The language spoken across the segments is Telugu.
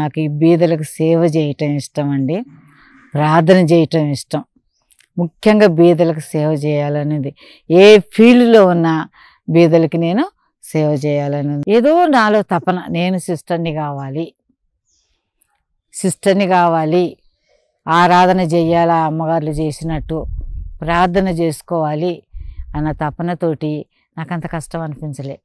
నాకు ఈ బీదలకు సేవ చేయటం ఇష్టం అండి, ప్రార్థన చేయటం ఇష్టం. ముఖ్యంగా బీదలకు సేవ చేయాలనేది, ఏ ఫీల్డ్లో ఉన్న బీదలకి నేను సేవ చేయాలనేది ఏదో నాలో తపన. నేను సిస్టర్ని కావాలి, ఆరాధన చెయ్యాలి, అమ్మగారులు చేసినట్టు ప్రార్థన చేసుకోవాలి అన్న తపనతోటి నాకంత కష్టం అనిపించలే.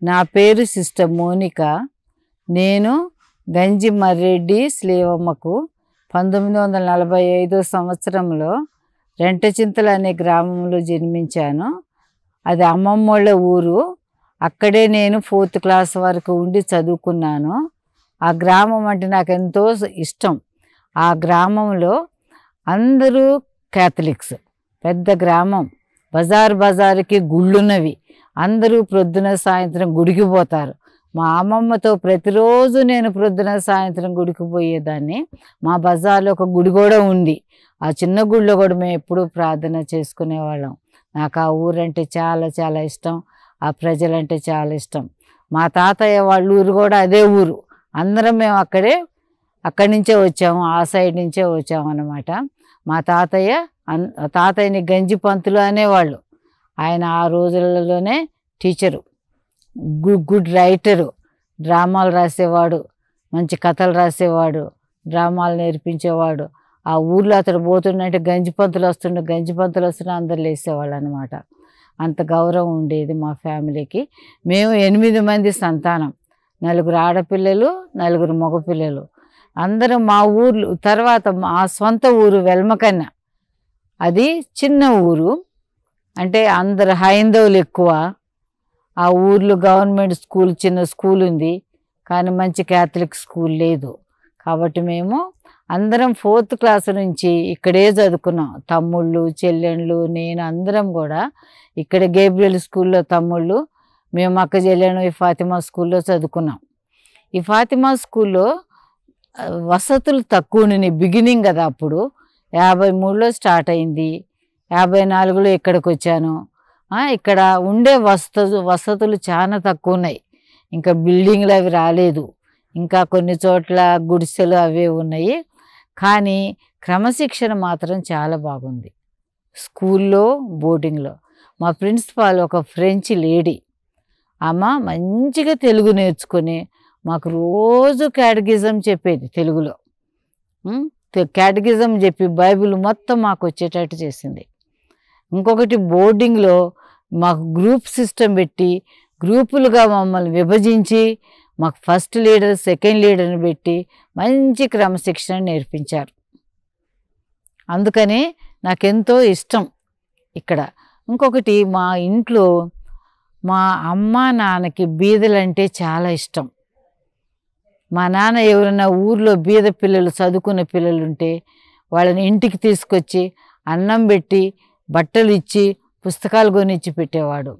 నా పేరు సిస్టర్ మోనిక. నేను గంజి మర్రెడ్డి స్లేవమ్మకు 1945 సంవత్సరంలో రెంటచింతలు అనే గ్రామంలో జన్మించాను. అది అమ్మమ్మోళ్ళ ఊరు. అక్కడే నేను 4th క్లాస్ వరకు ఉండి చదువుకున్నాను. ఆ గ్రామం అంటే నాకు ఎంతో ఇష్టం. ఆ గ్రామంలో అందరూ క్యాథలిక్స్, పెద్ద గ్రామం, బజారుకి గుళ్ళున్నవి. అందరూ ప్రొద్దున సాయంత్రం గుడికి పోతారు. మా అమ్మమ్మతో ప్రతిరోజు నేను ప్రొద్దున సాయంత్రం గుడికి పోయేదాన్ని. మా బజార్లో ఒక గుడి కూడా ఉంది. ఆ చిన్న గుడిలో కూడా మేము ఎప్పుడూ ప్రార్థన చేసుకునేవాళ్ళం. నాకు ఆ ఊరంటే చాలా చాలా ఇష్టం, ఆ ప్రజలంటే చాలా ఇష్టం. మా తాతయ్య వాళ్ళ ఊరు కూడా అదే ఊరు. అందరం మేము అక్కడి నుంచే వచ్చాము, ఆ సైడ్ నుంచే వచ్చాము అన్నమాట. మా తాతయ్యని గంజి పంతులు అనేవాళ్ళు. ఆయన ఆ రోజులలోనే టీచరు, గుడ్ రైటరు, డ్రామాలు రాసేవాడు, మంచి కథలు రాసేవాడు, డ్రామాలు నేర్పించేవాడు. ఆ ఊర్లో అతడు పోతుండంటే గంజి పంతులు వస్తుండే అందరు లేసేవాళ్ళు అనమాట. అంత గౌరవం ఉండేది మా ఫ్యామిలీకి. మేము 8 మంది సంతానం, 4 ఆడపిల్లలు, 4 మగపిల్లలు. అందరం మా ఊర్లు. తర్వాత మా సొంత ఊరు వెల్మకన్న. అది చిన్న ఊరు, అంటే అందరు హైందవులు ఎక్కువ. ఆ ఊర్లో గవర్నమెంట్ స్కూల్, చిన్న స్కూల్ ఉంది, కానీ మంచి క్యాథలిక్ స్కూల్ లేదు. కాబట్టి మేము అందరం 4th క్లాస్ నుంచి ఇక్కడే చదువుకున్నాం. తమ్ముళ్ళు, చెల్లెళ్ళు, నేను అందరం కూడా ఇక్కడ గేబ్రియల్ స్కూల్లో తమ్ముళ్ళు, మేము అక్క చెల్లెను ఈ ఫాతిమా స్కూల్లో చదువుకున్నాం. ఈ ఫాతిమా స్కూల్లో వసతులు తక్కువ ఉన్నాయి, బిగినింగ్ కదా. అప్పుడు 53లో స్టార్ట్ అయింది, 54లో ఇక్కడికి వచ్చాను. ఇక్కడ ఉండే వసతులు చాలా తక్కువ ఉన్నాయి. ఇంకా బిల్డింగ్లు అవి రాలేదు, ఇంకా కొన్ని చోట్ల గుడిసెలు అవే ఉన్నాయి. కానీ క్రమశిక్షణ మాత్రం చాలా బాగుంది స్కూల్లో, బోర్డింగ్లో. మా ప్రిన్సిపాల్ ఒక ఫ్రెంచ్ లేడీ. ఆమె మంచిగా తెలుగు నేర్చుకొని మాకు రోజు క్యాటగిజం చెప్పేది తెలుగులో. క్యాటగిజం చెప్పి బైబిల్ మొత్తం మాకు వచ్చేటట్టు చేసింది. ఇంకొకటి, బోర్డింగ్లో మాకు గ్రూప్ సిస్టమ్ పెట్టి గ్రూపులుగా మమ్మల్ని విభజించి మాకు ఫస్ట్ లీడర్, సెకండ్ లీడర్ని పెట్టి మంచి క్రమశిక్షణ నేర్పించారు. అందుకని నాకెంతో ఇష్టం ఇక్కడ. ఇంకొకటి, మా ఇంట్లో మా అమ్మ నాన్నకి బీదలంటే చాలా ఇష్టం. మా నాన్న ఎవరైనా ఊర్లో బీద పిల్లలు, చదువుకున్న పిల్లలు ఉంటే వాళ్ళని ఇంటికి తీసుకొచ్చి అన్నం పెట్టి, బట్టలు ఇచ్చి, పుస్తకాలు కొనిచ్చి పెట్టేవాడు.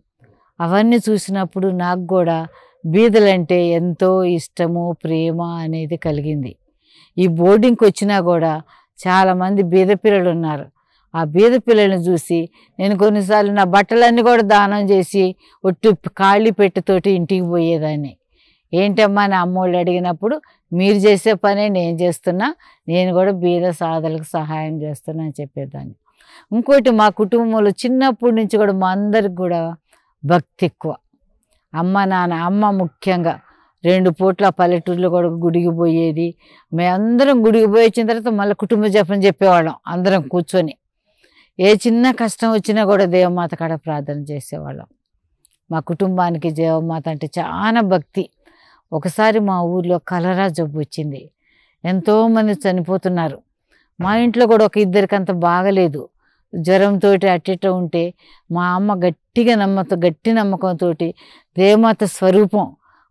అవన్నీ చూసినప్పుడు నాకు కూడా బీదలంటే ఎంతో ఇష్టము, ప్రేమ అనేది కలిగింది. ఈ బోర్డింగ్కి వచ్చినా కూడా చాలామంది బీద పిల్లలు ఉన్నారు. ఆ బీద పిల్లల్ని చూసి నేను కొన్నిసార్లు నా బట్టలన్నీ కూడా దానం చేసి ఒట్టి ఖాళీ పెట్టెతోటి ఇంటికి పోయేదాన్ని. ఏంటమ్మా నా అమ్మోళ్ళు అడిగినప్పుడు, మీరు చేసే పనే నేను చేస్తున్నా, నేను కూడా బీద సాధలకు సహాయం చేస్తున్నా అని చెప్పేదాన్ని. ఇంకోటి, మా కుటుంబంలో చిన్నప్పటి నుంచి కూడా మా అందరికి కూడా భక్తి ఎక్కువ. అమ్మ ముఖ్యంగా 2 పూట్ల పల్లెటూరులో కూడా గుడికి పోయేది. మేమందరం గుడికి పోయి వచ్చిన తర్వాత మళ్ళీ కుటుంబ జపం చెప్పేవాళ్ళం అందరం కూర్చొని. ఏ చిన్న కష్టం వచ్చినా కూడా దేవమాత కాడ ప్రార్థన చేసేవాళ్ళం. మా కుటుంబానికి దేవమాత అంటే చాలా భక్తి. ఒకసారి మా ఊర్లో కలరా జబ్బు వచ్చింది, ఎంతోమంది చనిపోతున్నారు. మా ఇంట్లో కూడా ఒక 2కి అంత బాగలేదు, జ్వరంతో అట్టిట ఉంటే మా అమ్మ గట్టి నమ్మకంతో దేవమాత స్వరూపం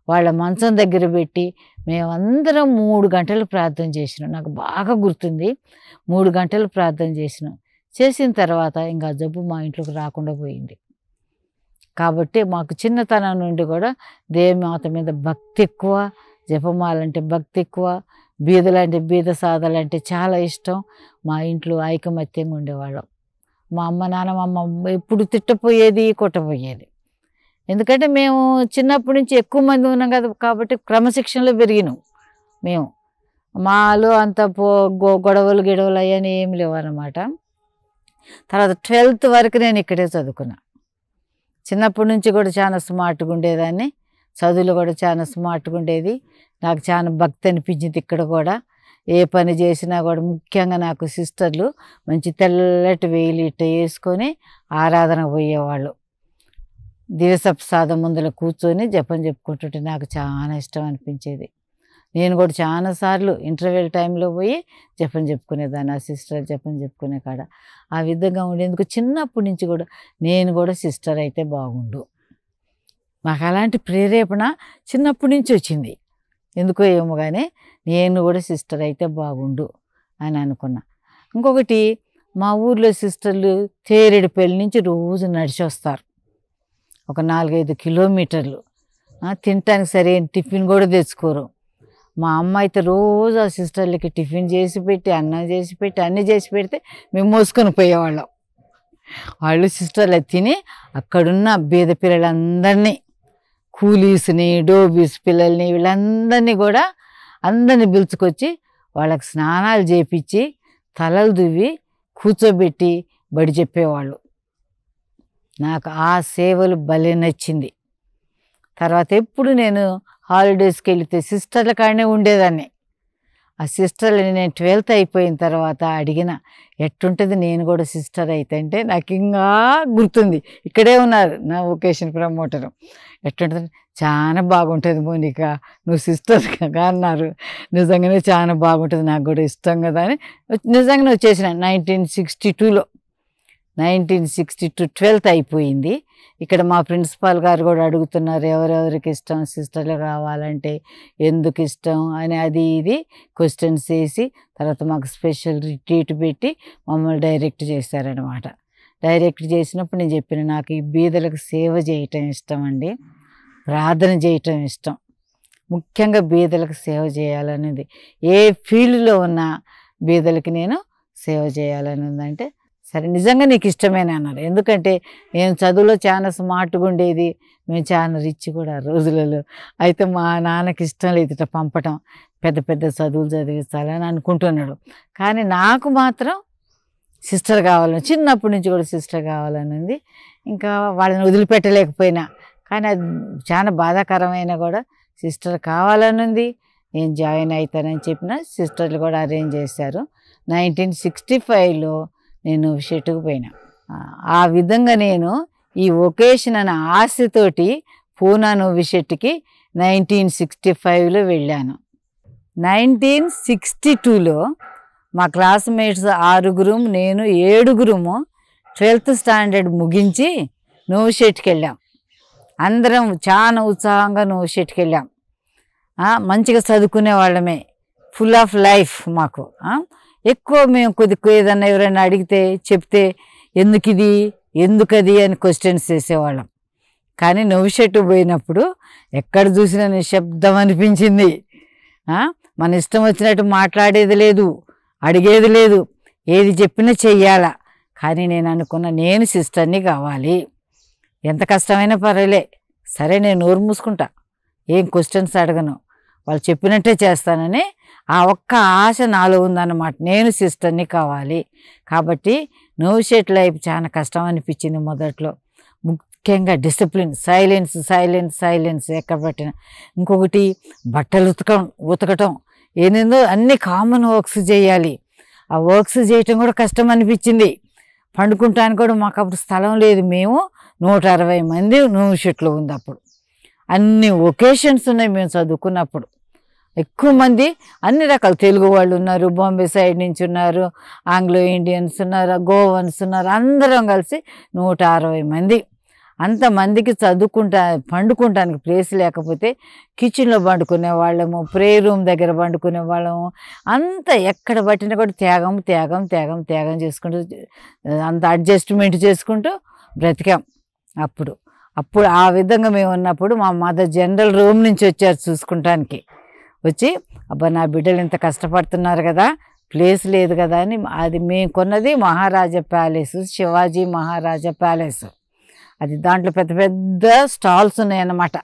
వాళ్ళ మంచం దగ్గర పెట్టి మేమందరం 3 గంటలు ప్రార్థన చేసినాం. నాకు బాగా గుర్తుంది, 3 గంటలు ప్రార్థన చేసిన తర్వాత ఇంకా జబ్బు మా ఇంట్లోకి రాకుండా పోయింది. కాబట్టి మాకు చిన్నతనం నుండి కూడా దేవమాత మీద భక్తి ఎక్కువ, జపమాలంటే భక్తి ఎక్కువ, బీదలంటే బీద సాధలంటే చాలా ఇష్టం. మా ఇంట్లో ఐకమత్యంగా ఉండేవాళ్ళం. మా అమ్మ నాన్న మా అమ్మ ఎప్పుడు తిట్టపోయేది, కొట్టపోయేది. ఎందుకంటే మేము చిన్నప్పటి నుంచి ఎక్కువ మంది ఉన్నాం కదా, కాబట్టి క్రమశిక్షణలో పెరిగినాం మేము. మాలో అంత గొడవలు గిడవలు అయ్యని ఏం లేవన్నమాట. తర్వాత 12th వరకు నేను ఇక్కడే చదువుకున్నా. చిన్నప్పటి నుంచి కూడా చాలా స్మార్ట్గా ఉండేదాన్ని, చదువులు కూడా చాలా స్మార్ట్గా ఉండేది. నాకు చాలా భక్తి అనిపించింది ఇక్కడ కూడా. ఏ పని చేసినా కూడా ముఖ్యంగా నాకు సిస్టర్లు మంచి తెల్లటి వేలు ఇట్ట వేసుకొని ఆరాధన పోయేవాళ్ళు. దివసప్రసాదం ముందర కూర్చొని జపం చెప్పుకుంటుంటే నాకు చాలా ఇష్టం అనిపించేది. నేను కూడా చాలాసార్లు ఇంటర్వెల్ టైంలో పోయి జపం చెప్పుకునేదాన్ని, ఆ సిస్టర్ జపం చెప్పుకునే కాడ. ఆ విధంగా ఉండేందుకు చిన్నప్పటి నుంచి కూడా నేను కూడా సిస్టర్ అయితే బాగుండు. నాకు అలాంటి ప్రేరేపణ చిన్నప్పటి నుంచి వచ్చింది. ఎందుకో ఏమో కానీ నేను కూడా సిస్టర్ అయితే బాగుండు అని అనుకున్నా. ఇంకొకటి, మా ఊర్లో సిస్టర్లు తేరెడిపల్లి నుంచి రోజు నడిచి వస్తారు, ఒక 4-5 కిలోమీటర్లు. తినటానికి సరైన టిఫిన్ కూడా తెచ్చుకోరు. మా అమ్మ అయితే రోజు ఆ సిస్టర్లకి టిఫిన్ చేసి పెట్టి, అన్నం చేసి పెట్టి, అన్నీ చేసి పెడితే మేము మోసుకొని పోయేవాళ్ళం. వాళ్ళు సిస్టర్లు తిని అక్కడున్న బీద పిల్లలందరినీ, కూలీస్ని, డోబీస్ పిల్లల్ని, వీళ్ళందరినీ కూడా అందరినీ పిలుచుకొచ్చి వాళ్ళకి స్నానాలు చేపించి తలలు దువ్వి కూర్చోబెట్టి బడి చెప్పేవాళ్ళు. నాకు ఆ సేవలు భలే నచ్చింది. తర్వాత ఎప్పుడు నేను హాలిడేస్కి వెళితే సిస్టర్ల కాడనే ఉండేదాన్ని. ఆ సిస్టర్ని నేను 12th అయిపోయిన తర్వాత అడిగిన, ఎట్టుంటుంది నేను కూడా సిస్టర్ అయితే అంటే నాకు ఇంకా గుర్తుంది. ఇక్కడే ఉన్నారు నా వొకేషన్ ప్రమోటరు. ఎట్టుంటుంది, చాలా బాగుంటుంది మోనిక, నువ్వు సిస్టర్గా అన్నారు. నిజంగానే చాలా బాగుంటుంది, నాకు కూడా ఇష్టం కదా అని నిజంగానే వచ్చేసిన 1962లో. 1962 12th అయిపోయింది. ఇక్కడ మా ప్రిన్సిపాల్ గారు కూడా అడుగుతున్నారు, ఎవరెవరికి ఇష్టం సిస్టర్లు కావాలంటే, ఎందుకు ఇష్టం అని అది ఇది క్వశ్చన్స్ వేసి తర్వాత మాకు స్పెషల్ ట్రీట్ పెట్టి మమ్మల్ని డైరెక్ట్ చేశారనమాట. డైరెక్ట్ చేసినప్పుడు నేను చెప్పిన, నాకు ఈ బీదలకు సేవ చేయటం ఇష్టం అండి, ప్రార్థన చేయటం ఇష్టం. ముఖ్యంగా బీదలకు సేవ చేయాలనేది, ఏ ఫీల్డ్లో ఉన్న బీదలకి నేను సేవ చేయాలని ఉందంటే, సరే నిజంగా నీకు ఇష్టమేనా అన్నారు. ఎందుకంటే నేను చదువులో చాలా స్మార్ట్గా ఉండేది, మేము చాలా రిచ్ కూడా ఆ రోజులలో. అయితే మా నాన్నకి ఇష్టం లేదు ఇట్లా పంపటం, పెద్ద పెద్ద చదువులు చదివించాలని అనుకుంటున్నాడు. కానీ నాకు మాత్రం సిస్టర్ కావాలని, చిన్నప్పటి నుంచి కూడా సిస్టర్ కావాలని ఉంది. ఇంకా వాళ్ళని వదిలిపెట్టలేకపోయినా, కానీ అది చాలా బాధాకరమైన కూడా సిస్టర్ కావాలని ఉంది. నేను జాయిన్ అవుతానని చెప్పిన సిస్టర్లు కూడా అరేంజ్ చేశారు. 1965లో నేను షెట్టుకు పోయినా. ఆ విధంగా నేను ఈ వొకేషన్ అనే ఆశతోటి పూనా నోవిషెట్కి 1965లో వెళ్ళాను. 1962లో మా క్లాస్మేట్స్ 6 నేను 7 12th స్టాండర్డ్ ముగించి నోవిషెట్కి వెళ్ళాం. అందరం చాలా ఉత్సాహంగా నోవిషెట్కి వెళ్ళాం. మంచిగా చదువుకునే వాళ్ళమే, ఫుల్ ఆఫ్ లైఫ్ మాకు. ఎక్కువ మేము కొద్దిగా ఏదన్నా ఎవరైనా అడిగితే చెప్తే ఎందుకిది ఎందుకది అని క్వశ్చన్స్ చేసేవాళ్ళం. కానీ నోవిషెట్టు పోయినప్పుడు ఎక్కడ చూసినా నిశ్శబ్దం అనిపించింది. మన ఇష్టం వచ్చినట్టు మాట్లాడేది లేదు, అడిగేది లేదు, ఏది చెప్పినా చెయ్యాలా. కానీ నేను అనుకున్న, నేను సిస్టర్ని కావాలి, ఎంత కష్టమైనా పర్వాలే, సరే నేను నోరు మూసుకుంటా, ఏం క్వశ్చన్స్ అడగను, వాళ్ళు చెప్పినట్టే చేస్తానని ఆ ఒక్క ఆశ నాలో ఉందన్నమాట. నేను సిస్టర్ని కావాలి. కాబట్టి నోవిషెట్ లైఫ్ చాలా కష్టం అనిపించింది మొదట్లో. ముఖ్యంగా డిసిప్లిన్, సైలెన్స్ ఎక్కడ పట్టిన. ఇంకొకటి బట్టలు ఉతకటం, ఏదేందో అన్ని కామన్ వర్క్స్ చేయాలి. ఆ వర్క్స్ చేయటం కూడా కష్టం అనిపించింది. పండుకుంటానికి కూడా మాకు అప్పుడు స్థలం లేదు. మేము 160 మంది నోవిషెట్లో ఉంది అప్పుడు. అన్ని ఒకేషన్స్ ఉన్నాయి మేము చదువుకున్నప్పుడు. ఎక్కువ మంది అన్ని రకాల తెలుగు వాళ్ళు ఉన్నారు, బాంబే సైడ్ నుంచి ఉన్నారు, ఆంగ్లో ఇండియన్స్ ఉన్నారు, గోవన్స్ ఉన్నారు, అందరం కలిసి 160 మంది. అంతమందికి పండుకుంటానికి ప్లేస్ లేకపోతే కిచెన్లో పండుకునే వాళ్ళము, ప్రే రూమ్ దగ్గర పండుకునే వాళ్ళము. అంత ఎక్కడ పట్టినా కూడా త్యాగం చేసుకుంటూ, అంత అడ్జస్ట్మెంట్ చేసుకుంటూ బ్రతికాం అప్పుడు. అప్పుడు ఆ విధంగా మేము ఉన్నప్పుడు మా మదర్ జనరల్ రూమ్ నుంచి వచ్చారు చూసుకుంటానికి. వచ్చి అబ్బా నా బిడ్డలు ఇంత కష్టపడుతున్నారు కదా, ప్లేస్ లేదు కదా అని. అది మేము కొన్నది మహారాజా ప్యాలెస్, శివాజీ మహారాజా ప్యాలెస్. అది దాంట్లో పెద్ద పెద్ద స్టాల్స్ ఉన్నాయన్నమాట.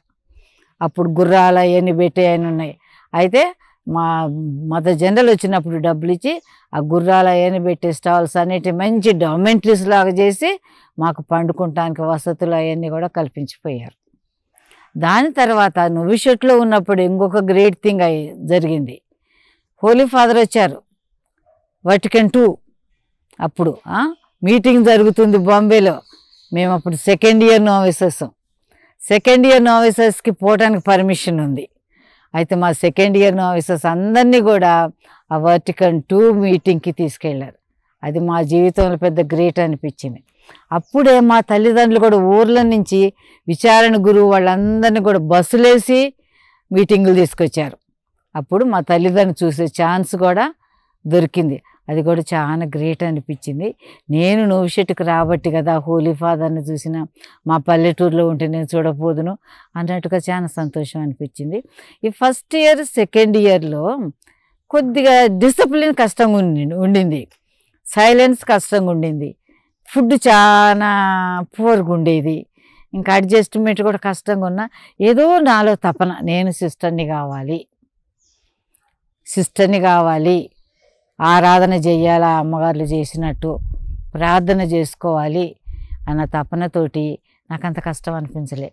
అప్పుడు గుర్రాలు అవన్నీ పెట్టే అని ఉన్నాయి. అయితే మా మదర్ జనరల్ వచ్చినప్పుడు డబ్బులు ఇచ్చి ఆ గుర్రాలు అవన్నీ పెట్టే స్టాల్స్ అన్నిటి మంచి డామెంటరీస్ లాగా చేసి మాకు పండుకుంటానికి వసతులు అవన్నీ కూడా కల్పించిపోయారు. దాని తర్వాత నోవిషెట్లో ఉన్నప్పుడు ఇంకొక గ్రేట్ థింగ్ జరిగింది. హోలీ ఫాదర్ వచ్చారు, వాటికన్ II. అప్పుడు మీటింగ్ జరుగుతుంది బాంబేలో. మేము అప్పుడు సెకండ్ ఇయర్ నోవిసెస్కి పోవటానికి పర్మిషన్ ఉంది. అయితే మా సెకండ్ ఇయర్ నోవిసెస్ అందరినీ కూడా ఆ వాటికన్ II మీటింగ్కి తీసుకెళ్ళారు. అది మా జీవితంలో పెద్ద గ్రేట్ అనిపించింది. అప్పుడే మా తల్లిదండ్రులు కూడా ఊర్ల నుంచి విచారణ గురువు వాళ్ళందరినీ కూడా బస్సులేసి మీటింగులు తీసుకొచ్చారు. అప్పుడు మా తల్లిదండ్రులు చూసే ఛాన్స్ కూడా దొరికింది. అది కూడా చాలా గ్రేట్ అనిపించింది. నేను నోవిషెట్కి రాబట్టి కదా హోలీ ఫాదర్ని చూసిన, మా పల్లెటూరులో ఉంటే నేను చూడపోదును అన్నట్టుగా చాలా సంతోషం అనిపించింది. ఈ ఫస్ట్ ఇయర్ సెకండ్ ఇయర్లో కొద్దిగా డిసిప్లిన్ కష్టంగా ఉండింది, సైలెన్స్ కష్టంగా ఉండింది, ఫుడ్ చాలా పూర్గా ఉండేది, ఇంకా అడ్జస్ట్మెంట్ కూడా కష్టంగా ఉన్నా ఏదో నాలో తపన, నేను సిస్టర్ని కావాలి, ఆరాధన చెయ్యాలా అమ్మగారులు చేసినట్టు, ప్రార్థన చేసుకోవాలి అన్న తపనతోటి నాకు అంత కష్టం అనిపించలే.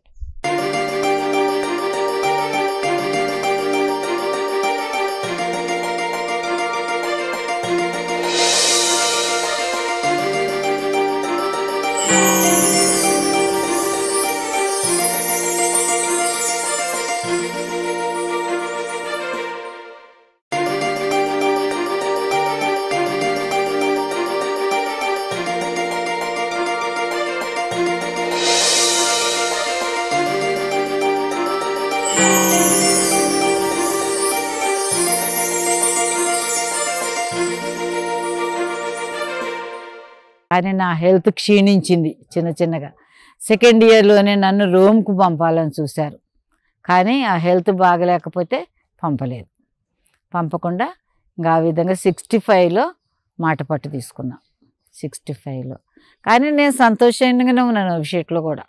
కానీ నా హెల్త్ క్షీణించింది చిన్నగా. సెకండ్ ఇయర్లోనే నన్ను రోమ్కు పంపాలని చూశారు. కానీ ఆ హెల్త్ బాగలేకపోతే పంపకుండా ఇంకా ఆ విధంగా 65లో మాట పట్టు తీసుకున్నా. 65లో కానీ నేను సంతోషంగానే ఉన్నాను. విషయంలో కూడా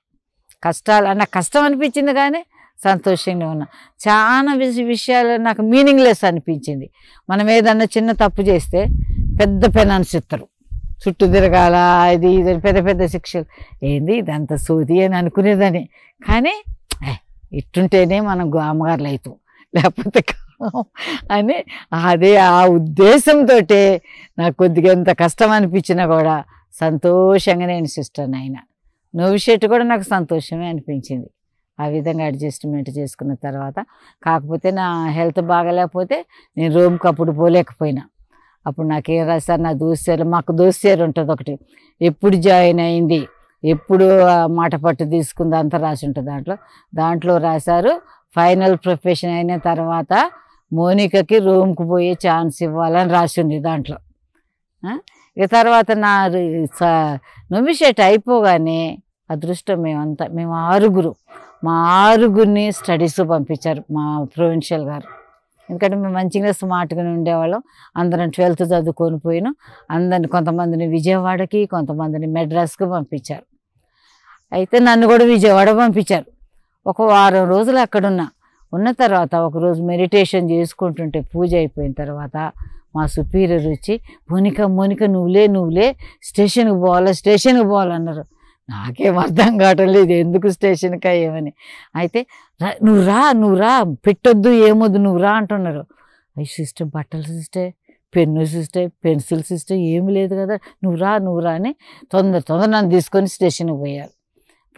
నాకు కష్టం అనిపించింది కానీ సంతోషంగా ఉన్నా. చాలా విషయాలు నాకు మీనింగ్లెస్ అనిపించింది. మనం ఏదన్నా చిన్న తప్పు చేస్తే పెద్ద పెనాన్స్ ఇస్తారు, చుట్టూ తిరగాల, ఇది పెద్ద పెద్ద శిక్షలు, ఏంది ఇదంతా సోది అని అనుకునేదని. కానీ ఇట్టుంటేనే మనం అమ్మగారులు అవుతాం, లేకపోతే అని ఆ ఉద్దేశంతో నాకు కొద్దిగా ఎంత కష్టం అనిపించినా కూడా సంతోషంగా నేను సిస్టర్ని అయినా. నోవిషెట్ కూడా నాకు సంతోషమే అనిపించింది. ఆ విధంగా అడ్జస్ట్మెంట్ చేసుకున్న తర్వాత, కాకపోతే నా హెల్త్ బాగలేకపోతే నేను రోమ్కి అప్పుడు పోలేకపోయినా. అప్పుడు నాకేం రాశారు, నా దోస్తులు, మాకు దోస్తులు ఉంటుంది ఒకటి, ఎప్పుడు జాయిన్ అయింది, ఎప్పుడు మాట పట్టు తీసుకుంది అంతా రాసి ఉంటుంది. దాంట్లో రాశారు ఫైనల్ ప్రొఫెషన్ అయిన తర్వాత మోనికకి రోమ్కి పోయే ఛాన్స్ ఇవ్వాలని రాసింది దాంట్లో. ఇక తర్వాత నా నోవిషెట్ అయిపోగానే అదృష్టం మేము మా ఆరుగురిని స్టడీస్ పంపించారు మా ప్రొవిన్షియల్ గారు. ఎందుకంటే మేము మంచిగా స్మార్ట్గానే ఉండేవాళ్ళం. అందరం 12th చదువుకొని పోయినాం. అందరిని, కొంతమందిని విజయవాడకి, కొంతమందిని మెడ్రాస్కి పంపించారు. అయితే నన్ను కూడా విజయవాడ పంపించారు. ఒక వారం రోజులు ఉన్న తర్వాత ఒకరోజు మెడిటేషన్ చేసుకుంటుంటే పూజ అయిపోయిన తర్వాత మా సుపీరియర్ వచ్చి, మోనిక నువ్వులే స్టేషన్కి పోవాలన్నారు. నాకేం అర్థం కావటం లేదు, ఎందుకు స్టేషన్కి అయ్యేమని. అయితే నువ్వు రా పెట్టొద్దు, ఏమొద్దు, నువ్వు రా అంటున్నారు. అయ్యి సిస్టర్, బట్టలు sister, pen sister, pencil sister, ఏమి లేదు కదా, నువ్వు రా అని తొందర నన్ను తీసుకొని స్టేషన్కి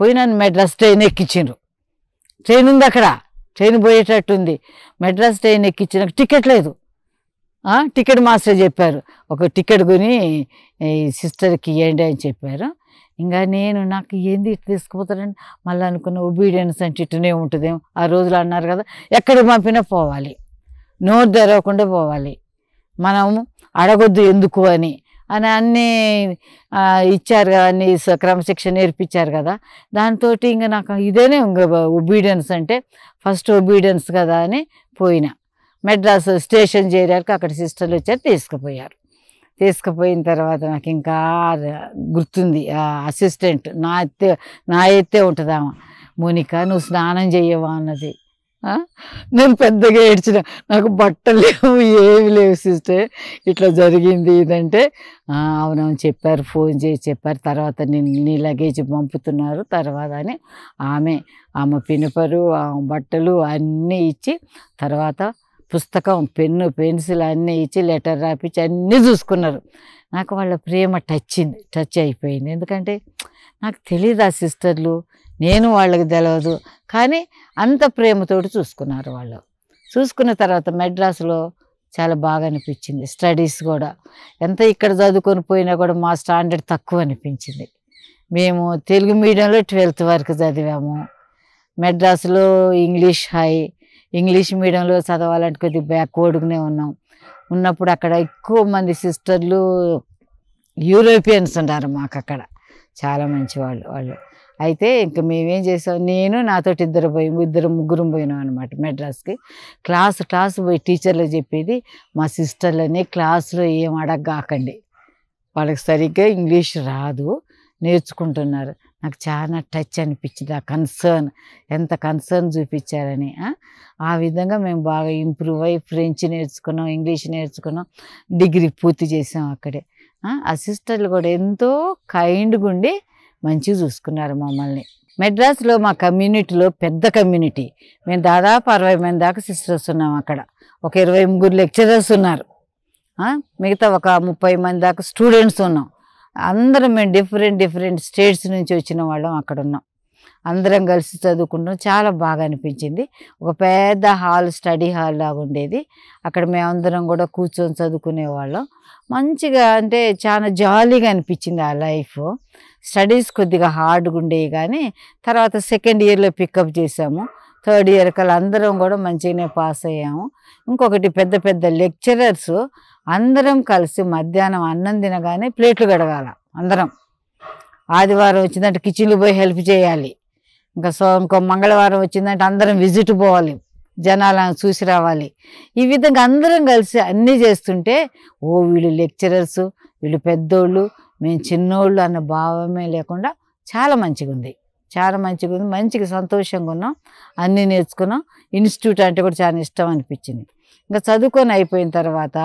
పోయి నన్ను మెడ్రాస్ ట్రైన్ ఎక్కించిండ్రు. ట్రైన్ ఉంది అక్కడ, ట్రైన్ పోయేటట్టుంది. మెడ్రాస్ ట్రైన్ ఎక్కించిన టికెట్ లేదు. టికెట్ మాస్టర్ చెప్పారు, ఒక టికెట్ కొని సిస్టర్కి ఇవ్వండి అని చెప్పారు. ఇంకా నాకు ఏంది ఇటు తీసుకుపోతారండి మళ్ళీ అనుకున్న, ఒబీడియన్స్ అంటే ఇటునే ఉంటుందేమో. ఆ రోజులు అన్నారు కదా, ఎక్కడికి పంపినా పోవాలి, నోరు తెరవకుండా పోవాలి, మనం అడగొద్దు ఎందుకు అని. అని అన్నీ ఇచ్చారు కదా, అన్ని క్రమశిక్షణ నేర్పించారు కదా. దాంతో ఇంకా నాకు ఇదేనే ఇంకా ఒబీడియన్స్ అంటే ఫస్ట్ ఒబీడియన్స్ కదా అని పోయినా. మెడ్రాస్ స్టేషన్ చేరాక అక్కడ సిస్టర్లు వచ్చారు, తీసుకుపోయారు. తీసుకుపోయిన తర్వాత నాకు ఇంకా గుర్తుంది, అసిస్టెంట్ నా ఎత్తే ఉంటుంది ఆమె, మోనిక నువ్వు స్నానం చెయ్యవా అన్నది. నేను పెద్దగా ఏడ్చిన, నాకు బట్టలు లేవు ఏమి లేవు సిస్టర్, ఇట్లా జరిగింది ఇదంటే అవునవును చెప్పారు, ఫోన్ చేసి చెప్పారు, తర్వాత నీ లగేజ్ పంపుతున్నారు తర్వాత అని ఆమె పినపరు బట్టలు అన్నీ ఇచ్చి, తర్వాత పుస్తకం పెన్ను పెన్సిల్ అన్నీ ఇచ్చి లెటర్ రాపించి అన్నీ చూసుకున్నారు. నాకు వాళ్ళ ప్రేమ టచ్ అయిపోయింది. ఎందుకంటే నాకు తెలియదు ఆ సిస్టర్లు, నేను వాళ్ళకి తెలియదు, కానీ అంత ప్రేమతోటి చూసుకున్నారు వాళ్ళు. చూసుకున్న తర్వాత మెడ్రాస్లో చాలా బాగా అనిపించింది. స్టడీస్ కూడా ఎంత ఇక్కడ చదువుకొని పోయినా కూడా మా స్టాండర్డ్ తక్కువ అనిపించింది. మేము తెలుగు మీడియంలో 12th వరకు చదివాము. మెడ్రాస్లో ఇంగ్లీష్ మీడియంలో చదవాలంటే కొద్దిగా బ్యాక్వర్డ్గానే ఉన్నప్పుడు అక్కడ ఎక్కువ మంది సిస్టర్లు యూరోపియన్స్ ఉన్నారు మాకు అక్కడ, చాలా మంచి వాళ్ళు. అయితే ఇంకా మేమేం చేసాం, నేను నాతోటి ముగ్గురం పోయినాం అనమాట మెడ్రాస్కి. క్లాస్ పోయి టీచర్లు చెప్పేది, మా సిస్టర్లని క్లాస్లో ఏం అడగకండి, వాళ్ళకి సరిగ్గా ఇంగ్లీష్ రాదు, నేర్చుకుంటున్నారు. నాకు చాలా టచ్ అనిపించింది ఆ కన్సర్న్, ఎంత కన్సర్న్ చూపించారని. ఆ విధంగా మేము బాగా ఇంప్రూవ్ అయ్యి ఫ్రెంచ్ నేర్చుకున్నాం, ఇంగ్లీష్ నేర్చుకున్నాం, డిగ్రీ పూర్తి చేసాం అక్కడే. ఆ సిస్టర్లు కూడా ఎంతో కైండ్గా ఉండి మంచిగా చూసుకున్నారు మమ్మల్ని. మెడ్రాస్లో మా కమ్యూనిటీలో పెద్ద కమ్యూనిటీ, మేము దాదాపు 60 మంది దాకా సిస్టర్స్ ఉన్నాం అక్కడ. ఒక 23 లెక్చరర్స్ ఉన్నారు, మిగతా ఒక 30 మంది దాకా స్టూడెంట్స్ ఉన్నాం. అందరం మేము డిఫరెంట్ స్టేట్స్ నుంచి వచ్చిన వాళ్ళం అక్కడ ఉన్నాం. అందరం కలిసి చదువుకుంటాం, చాలా బాగా అనిపించింది. ఒక పెద్ద స్టడీ హాల్ లాగా ఉండేది, అక్కడ మేమందరం కూడా కూర్చొని చదువుకునేవాళ్ళం. మంచిగా అంటే చాలా జాలీగా అనిపించింది ఆ లైఫ్. స్టడీస్ కొద్దిగా హార్డ్గా ఉండేవి, కానీ తర్వాత సెకండ్ ఇయర్లో పికప్ చేసాము. థర్డ్ ఇయర్ కల్లా అందరం కూడా మంచిగానే పాస్ అయ్యాము. ఇంకొకటి పెద్ద లెక్చరర్స్ అందరం కలిసి మధ్యాహ్నం అన్నం తినగానే ప్లేట్లు కడగాల అందరం. ఆదివారం వచ్చిందంటే కిచెన్లో పోయి హెల్ప్ చేయాలి. ఇంకో మంగళవారం వచ్చిందంటే అందరం విజిట్ పోవాలి, జనాలను చూసి రావాలి. ఈ విధంగా అందరం కలిసి అన్నీ చేస్తుంటే వీళ్ళు లెక్చరర్స్, వీళ్ళు పెద్దోళ్ళు, మేము చిన్నోళ్ళు అన్న భావమే లేకుండా చాలా మంచిగా ఉంది, మంచిగా సంతోషంగా ఉన్నాం, అన్నీ నేర్చుకున్నాం. ఇన్స్టిట్యూట్ అంటే కూడా చాలా ఇష్టం అనిపించింది. ఇంకా చదువుకొని అయిపోయిన తర్వాత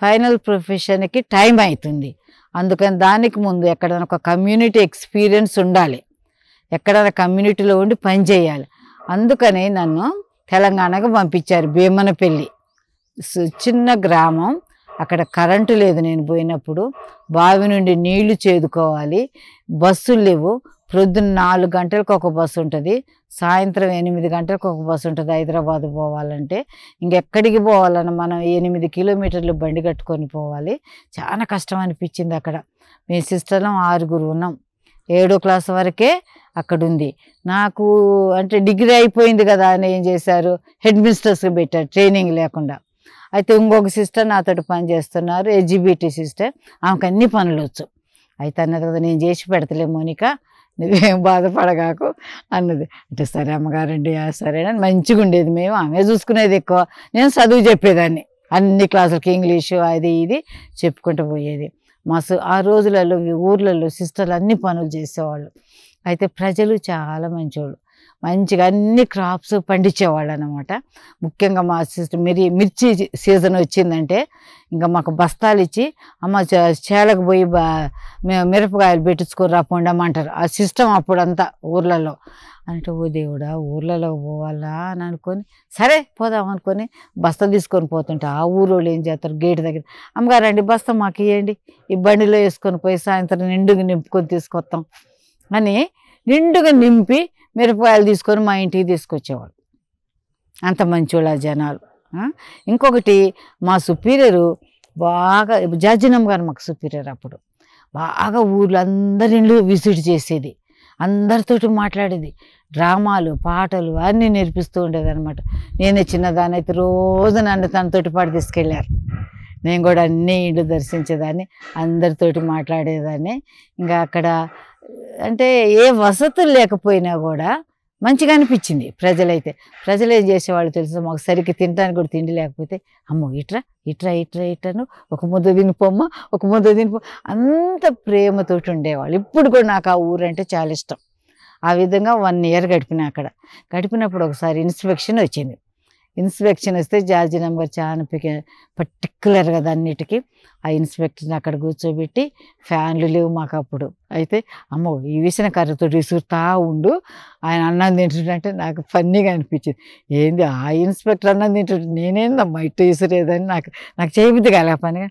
ఫైనల్ ప్రొఫెషన్కి టైం అవుతుంది. అందుకని దానికి ముందు ఎక్కడైనా ఒక కమ్యూనిటీ ఎక్స్పీరియన్స్ ఉండాలి, ఎక్కడైనా కమ్యూనిటీలో ఉండి పని చేయాలి. అందుకని నన్ను తెలంగాణకు పంపించారు. భీమనపల్లి చిన్న గ్రామం, అక్కడ కరెంటు లేదు. నేను పోయినప్పుడు బావి నుండి నీళ్లు చేదుకోవాలి, బస్సులు లేవు. ప్రొద్దున 4 గంటలకు ఒక బస్సు ఉంటుంది, సాయంత్రం 8 గంటలకు ఒక బస్సు ఉంటుంది హైదరాబాద్ పోవాలంటే. ఇంకెక్కడికి పోవాలన్నా మనం 8 కిలోమీటర్లు బండి కట్టుకొని పోవాలి. చాలా కష్టం అనిపించింది అక్కడ. మీ సిస్టర్లో 6 ఉన్నాం, 7వ క్లాస్ వరకే అక్కడ ఉంది. నాకు అంటే డిగ్రీ అయిపోయింది కదా అని ఏం చేశారు, హెడ్ మిస్టర్స్కి పెట్టారు ట్రైనింగ్ లేకుండా. అయితే ఇంకొక సిస్టర్ నాతోటి పని చేస్తున్నారు, ఎల్జిబిటీ సిస్టర్, ఆమెకు అన్ని పనులు వచ్చు. అయితే అన్నది కదా, నేను చేసి పెడతలే మోనిక, నువ్వేం బాధపడగాకు అన్నది. అంటే సరే అమ్మగారండి, సరే అని మంచిగా ఉండేది. మేము ఆమె చూసుకునేది ఎక్కువ, నేను చదువు చెప్పేదాన్ని. అన్ని క్లాసులకి ఇంగ్లీషు అది ఇది చెప్పుకుంటూ పోయేది. ఆ రోజులలో ఊర్లలో సిస్టర్లు అన్ని పనులు చేసేవాళ్ళు. అయితే ప్రజలు చాలా మంచివాళ్ళు, మంచిగా అన్ని క్రాప్స్ పండించేవాళ్ళు అన్నమాట. ముఖ్యంగా మా సిస్టర్ మిర్చి సీజన్ వచ్చిందంటే ఇంకా మాకు బస్తాలు ఇచ్చి, అమ్మ చేలకు పోయి మిరపకాయలు పెట్టించుకొని రాపోండమంటారు. ఆ సిస్టమ్ అప్పుడంతా ఊర్లలో. అంటే ఓ దేవుడా, ఊర్లలో పోవాలా అని అనుకొని సరే పోదాం అనుకొని బస్తా తీసుకొని పోతుంటే ఆ ఊరోళ్ళు ఏం చేస్తారు, గేటు దగ్గర, అమ్మగారండి బస్తా మాకు ఇవ్వండి, ఈ బండిలో వేసుకొని పోయి సాయంత్రం నిండుగా నింపుకొని తీసుకొస్తాం అని నిండుగా నింపి మిరపకాయలు తీసుకొని మా ఇంటికి తీసుకొచ్చేవాళ్ళు. అంత మంచోళ్ళు ఆ జనాలు. ఇంకొకటి మా సుపీరియరు బాగా, జార్జినమ్మ గారు మాకు సుపీరియర్, అప్పుడు బాగా ఊర్లో అందరి ఇళ్ళు విజిట్ చేసేది, అందరితోటి మాట్లాడేది, డ్రామాలు పాటలు అన్నీ నేర్పిస్తూ ఉండేది అనమాట. నేనే చిన్నదానైతే రోజు నన్ను తనతోటి పాటు తీసుకెళ్ళారు. నేను కూడా అన్ని ఇళ్ళు దర్శించేదాన్ని, అందరితోటి మాట్లాడేదాన్ని. ఇంకా అక్కడ అంటే ఏ వసతులు లేకపోయినా కూడా మంచిగా అనిపించింది. ప్రజలు ఏం చేసేవాళ్ళు తెలుసా, మాకు సరిగ్గా తినడానికి కూడా తిండి లేకపోతే, అమ్మో ఇట్రా ఇట్రా ఇట్రా ఇట్రాను, ఒక ముద్ద తినిపోమ్మ, ఒక ముద్ద తినిపో, అంత ప్రేమతోటి ఉండేవాళ్ళు. ఇప్పుడు కూడా నాకు ఆ ఊరంటే చాలా ఇష్టం. ఆ విధంగా 1 ఇయర్ గడిపిన అక్కడ. గడిపినప్పుడు ఒకసారి ఇన్స్పెక్షన్ వస్తే జార్జినమ్మ గారు చాలా పర్టిక్యులర్గా అన్నిటికీ ఆ ఇన్స్పెక్టర్ని అక్కడ కూర్చోబెట్టి, ఫ్యాన్లు లేవు మాకు అప్పుడు. అయితే అమ్మో ఈ విసిన కర్రతో విసురుతా ఉండు, ఆయన అన్నం తింటుంటే నాకు ఫన్నీగా అనిపించింది. ఏంది ఆ ఇన్స్పెక్టర్ అన్నం తింటుంటే నేనేందమ్మా ఇట్టు విసిరేదని నాకు చేయబుద్ధి కాలే పనిగా,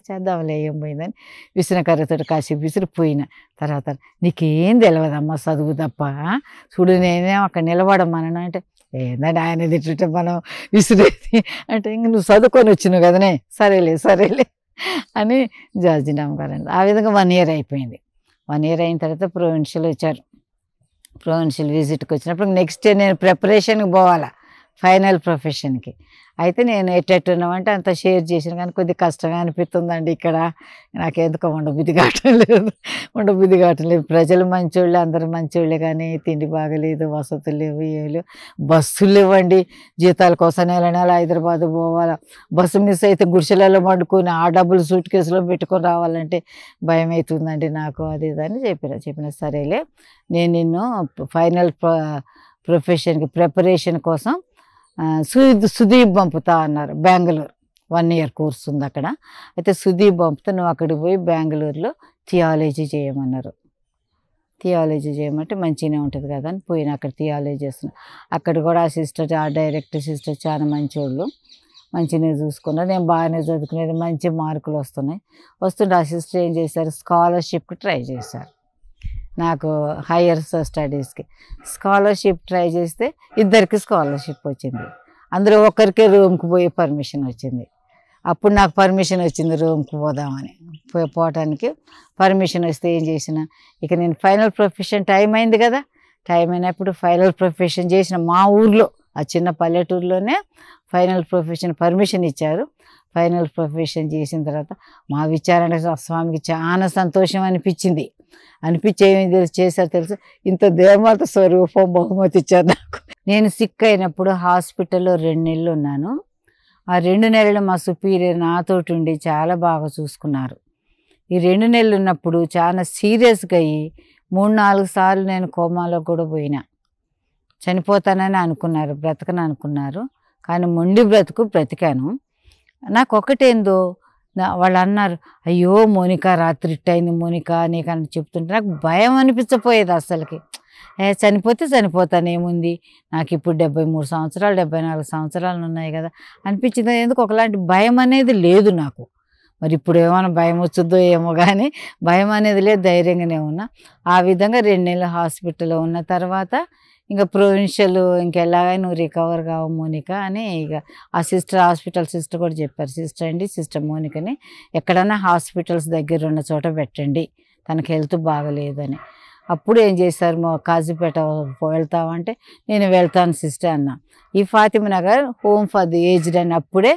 చేద్దాంలే ఏం పోయిందని విసిన కర్రతో కాసేపు విసిరిపోయిన. తర్వాత నీకేం తెలియదమ్మా చదువు తప్ప, చూడు నేనేమో అక్కడ నిలబడమన్నా అంటే, ఏందంటే ఆయన తింటుంటే మనం విసిరేది అంటే, ఇంక నువ్వు చదువుకొని వచ్చినావు కదనే, సరేలే అని జార్జినమ్మ గారు అండి. ఆ విధంగా 1 ఇయర్ అయిపోయింది. 1 ఇయర్ అయిన తర్వాత ప్రొవిన్షియల్ వచ్చారు. ప్రొవిన్షియల్ విజిట్కి వచ్చినప్పుడు నెక్స్ట్ డే నేను ప్రిపరేషన్కి పోవాలా ఫైనల్ ప్రొఫెషన్కి. అయితే నేను ఎట్టెట్టున్నామంటే అంత షేర్ చేసిన, కానీ కొద్దిగా కష్టంగా అనిపిస్తుందండి ఇక్కడ. నాకెందుకో ఉండబుద్ధి కావటం లేదు. ప్రజలు మంచోళ్ళే, అందరూ మంచోళ్ళే, కానీ తిండి బాగలేదు, వసతులు లేవు, ఏమి లేవు. బస్సులు లేవండి, జీతాల కోసం నెల హైదరాబాద్ పోవాలా. బస్సు మిస్ అయితే గుడిసెలలో వండుకొని ఆ డబ్బులు సూట్ కేసులో పెట్టుకొని రావాలంటే భయం అవుతుందండి నాకు, అది ఇదని చెప్పిన సరేలే నేను నిన్ను ఫైనల్ ప్రొఫెషన్కి ప్రిపరేషన్ కోసం సుదీప్ పంపుతా అన్నారు. బెంగళూరు 1 ఇయర్ కోర్స్ ఉంది అక్కడ. అయితే సుదీప్ పంపితే నువ్వు అక్కడికి పోయి బెంగళూరులో థియాలజీ చేయమన్నారు. థియాలజీ చేయమంటే మంచిగానే ఉంటుంది కదా అని పోయిన. అక్కడ థియాలజీ చేస్తున్నా. అక్కడ కూడా ఆ డైరెక్టర్ సిస్టర్ చాలా మంచోళ్ళు, మంచిగానే చూసుకున్నారు. నేను బాగానే చదువుకునేది, మంచి మార్కులు వస్తుంటే ఆ సిస్టర్ ఏం చేశారు, స్కాలర్షిప్కి ట్రై చేశారు. నాకు హయ్యర్ స్టడీస్కి స్కాలర్షిప్ ట్రై చేస్తే 2కి స్కాలర్షిప్ వచ్చింది. అందులో ఒకరికే రూమ్కి పోయే పర్మిషన్ వచ్చింది. అప్పుడు నాకు పర్మిషన్ వచ్చింది రూమ్కి పోదామని. పోవటానికి పర్మిషన్ వస్తే ఏం చేసిన, ఇక నేను ఫైనల్ ప్రొఫెషన్ టైం అయింది కదా, టైం అయినప్పుడు ఫైనల్ ప్రొఫెషన్ చేసిన. మా ఊర్లో ఆ చిన్న పల్లెటూరులోనే ఫైనల్ ప్రొఫెషన్ పర్మిషన్ ఇచ్చారు. ఫైనల్ ప్రొఫెషన్ చేసిన తర్వాత మా విచారణ స్వామికి చాలా సంతోషం అనిపించింది. ఏమి చేశారు తెలుసు, ఇంత దేవమాత స్వరూపం బహుమతి ఇచ్చారు నాకు. నేను సిక్ అయినప్పుడు హాస్పిటల్లో 2 నెలలు ఉన్నాను. ఆ 2 నెలలు మా సుపీరియర్ నాతోటి ఉండి చాలా బాగా చూసుకున్నారు. ఈ 2 నెలలు ఉన్నప్పుడు చాలా సీరియస్గా అయ్యి 3-4 సార్లు నేను కోమాలో కూడా పోయినా. చనిపోతానని అనుకున్నారు, బ్రతకను అనుకున్నారు, కానీ మొండి బ్రతికాను. నాకు ఒకటేందో, వాళ్ళు అన్నారు, అయ్యో మోనిక రాత్రి ఇట్టయింది మోనిక నీకని చెప్తుంటే నాకు భయం అనిపించపోయేది అసలుకి. చనిపోతే చనిపోతాను, ఏముంది, నాకు ఇప్పుడు 73 సంవత్సరాలు 74 సంవత్సరాలు ఉన్నాయి కదా అనిపించింది. ఎందుకు ఒకలాంటి భయం అనేది లేదు నాకు. మరి ఇప్పుడు ఏమైనా భయం వచ్చుద్దో ఏమో, కానీ భయం అనేది లేదు, ధైర్యంగానే ఉన్నా. ఆ విధంగా 2 నెలలు హాస్పిటల్లో ఉన్న తర్వాత ఇంకా ప్రొవిన్షియల్ ఇంకెలాగా నువ్వు రికవర్ కావు మోనిక అని ఇక ఆ హాస్పిటల్ సిస్టర్ కూడా చెప్పారు, సిస్టర్ మోనికని ఎక్కడైనా హాస్పిటల్స్ దగ్గర ఉన్న చోట పెట్టండి, తనకి హెల్త్ బాగలేదని. అప్పుడు ఏం చేశారు, కాజీపేట వెళ్తామంటే నేను వెళ్తాను సిస్టర్ అన్నా. ఈ Fatima Nagar home for the aged అని అప్పుడే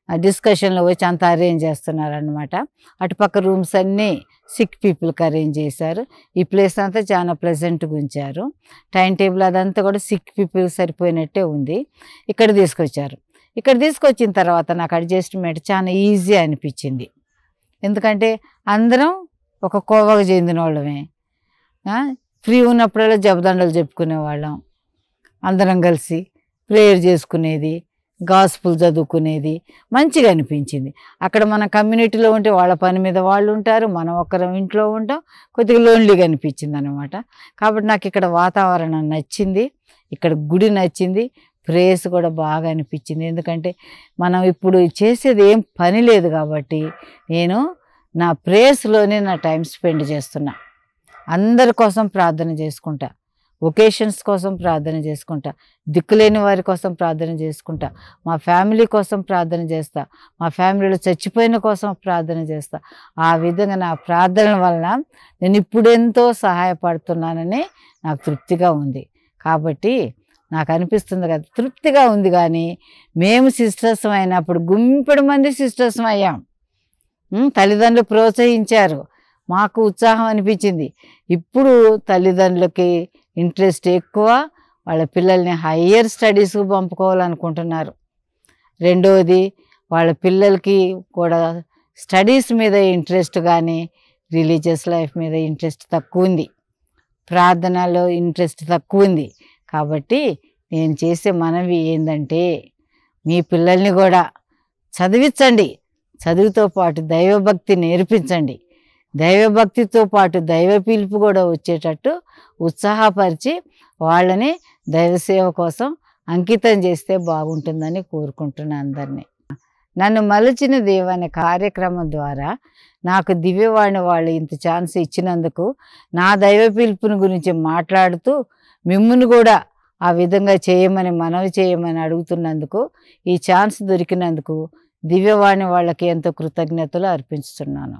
డిస్కషన్లో వచ్చి అంతా అరేంజ్ చేస్తున్నారనమాట. అటుపక్క రూమ్స్ అన్నీ సిక్ పీపుల్కి అరేంజ్ చేశారు. ఈ ప్లేస్ అంతా చాలా ప్లెజెంట్గా ఉంచారు. టైం టేబుల్ అదంతా కూడా సిక్ పీపుల్ సరిపోయినట్టే ఉంది. ఇక్కడ తీసుకొచ్చిన తర్వాత నాకు అడ్జస్ట్మెంట్ చాలా ఈజీ అనిపించింది. ఎందుకంటే అందరం ఒక కోవకు చెందిన వాళ్ళమే. ఫ్రీ ఉన్నప్పుడల్లా జపదండలు చెప్పుకునేవాళ్ళం, అందరం కలిసి ప్రేయర్ చేసుకునేది, గాస్పుల్ చదువుకునేది, మంచిగా అనిపించింది. అక్కడ మన కమ్యూనిటీలో ఉంటే వాళ్ళ పని మీద వాళ్ళు ఉంటారు, మనం ఒక్కరం ఇంట్లో ఉంటాం, కొద్దిగా లోన్లీగా అనిపించింది అనమాట. కాబట్టి నాకు ఇక్కడ వాతావరణం నచ్చింది, ఇక్కడ గుడి నచ్చింది, ప్రేయర్స్ కూడా బాగా అనిపించింది. ఎందుకంటే మనం ఇప్పుడు చేసేది ఏం పని లేదు కాబట్టి నేను నా ప్రేయర్స్లోనే నా టైం స్పెండ్ చేస్తున్నా. అందరి కోసం ప్రార్థన చేసుకుంటా, ఒకేషన్స్ కోసం ప్రార్థన చేసుకుంటా, దిక్కులేని వారి కోసం ప్రార్థన చేసుకుంటా, మా ఫ్యామిలీ కోసం ప్రార్థన చేస్తా, మా ఫ్యామిలీలో చచ్చిపోయిన కోసం ప్రార్థన చేస్తా. ఆ విధంగా నా ప్రార్థనల వలన నేను ఇప్పుడెంతో సహాయపడుతున్నానని నాకు తృప్తిగా ఉంది. కాబట్టి నాకు అనిపిస్తుంది కదా, తృప్తిగా ఉంది. కానీ మేము సిస్టర్స్ అయినప్పుడు గుంపెడు మంది సిస్టర్స్ అయ్యాం. తల్లిదండ్రులు ప్రోత్సహించారు, మాకు ఉత్సాహం అనిపించింది. ఇప్పుడు తల్లిదండ్రులకి ఇంట్రెస్ట్ ఎక్కువ, వాళ్ళ పిల్లల్ని హయ్యర్ స్టడీస్కు పంపుకోవాలనుకుంటున్నారు. రెండవది, వాళ్ళ పిల్లలకి కూడా స్టడీస్ మీద ఇంట్రెస్ట్ కానీ రిలీజియస్ లైఫ్ మీద ఇంట్రెస్ట్ తక్కువ ఉంది, ప్రార్థనలో ఇంట్రెస్ట్ తక్కువ ఉంది. కాబట్టి నేను చేసే మనవి ఏంటంటే, మీ పిల్లల్ని కూడా చదివించండి, చదువుతో పాటు దైవభక్తి నేర్పించండి, దైవభక్తితో పాటు దైవ పిలుపు కూడా వచ్చేటట్టు ఉత్సాహపరిచి వాళ్ళని దైవసేవ కోసం అంకితం చేస్తే బాగుంటుందని కోరుకుంటున్నాను అందరినీ. నన్ను మలచిన దేవ అనే కార్యక్రమం ద్వారా నాకు దివ్యవాణి వాళ్ళు ఇంత ఛాన్స్ ఇచ్చినందుకు, నా దైవ పిలుపుని గురించి మాట్లాడుతూ మిమ్మును కూడా ఆ విధంగా చేయమని మనవి చేయమని అడుగుతున్నందుకు, ఈ ఛాన్స్ దొరికినందుకు దివ్యవాణి వాళ్ళకి ఎంతో కృతజ్ఞతలు అర్పించుతున్నాను.